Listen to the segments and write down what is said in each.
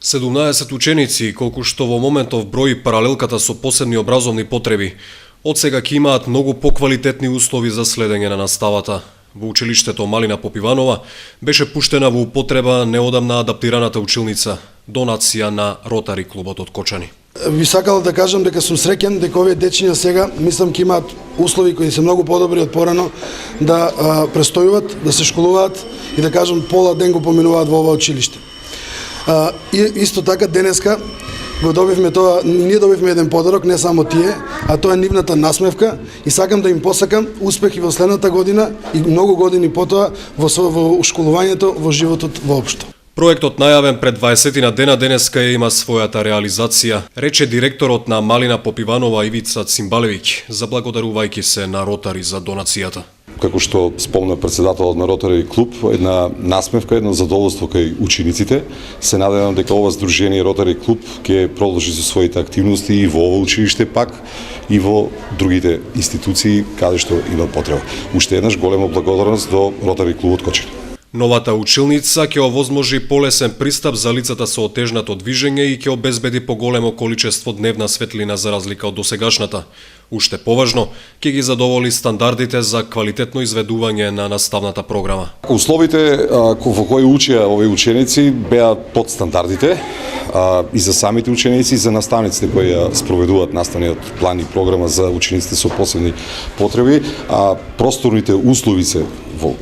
17 ученици, колку што во моментов брои паралелката со посебни образовни потреби, од сега ќе имаат многу поквалитетни услови за следење на наставата. Во училиштето Малина Попиванова беше пуштена во употреба неодамна адаптираната училница, донација на Ротари клубот од Кочани. Би сакал да кажам дека сум среќен дека овие дечиња сега мислам ќе имаат услови кои се многу подобри од порано да престојуваат, да се школуваат и да кажам пола ден го поминуваат во ова училиште. И исто така денеска го добивме тоа, ние добивме еден подарок, не само тие, а тоа е нивната насмевка и сакам да им посакам успех и во следната година и многу години потоа во школувањето, во животот воопшто. Проектот најавен пред 20 дена денеска има својата реализација, рече директорот на Малина Попиванова Ивица Цимбалевиќ, заблагодарувајќи се на Ротари за донацијата. Како што спомна председателот на Ротари клуб, една насмевка, едно задоволство кај учениците. Се надевам дека ова здружение Ротари клуб ќе продолжи со своите активности и во ова училиште пак и во другите институции каде што има потреба. Уште еднаш голема благодарност до Ротари клубот Кочани. Новата училница ќе овозможи полесен пристап за лицата со отежнато движење и ќе обезбеди поголемо количество дневна светлина за разлика од досегашната. Уште поважно, ќе ги задоволи стандардите за квалитетно изведување на наставната програма. Условите во кои учеа овие ученици беа под стандардите и за самите ученици и за наставниците кои ја спроведуваат наставниот план и програма за учениците со посебни потреби, просторните услови се во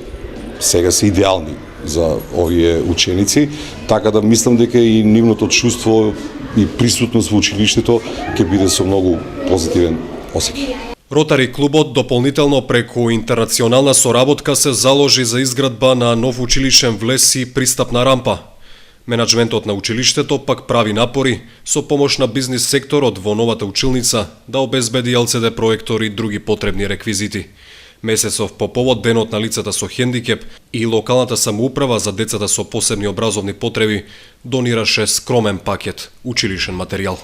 сега се идеални за овие ученици, така да мислам дека и нивното чувство и присутност во училиштето ќе биде со многу позитивен осеќај. Ротари клубот дополнително преку интернационална соработка се заложи за изградба на нов училишен влез и пристапна рампа. Менаџментот на училиштето пак прави напори со помош на бизнис секторот во новата училница да обезбеди LCD проектор и други потребни реквизити. Месецов по повод денот на лицата со хендикеп и локалната самоуправа за децата со посебни образовни потреби донираше скромен пакет училишен материјал.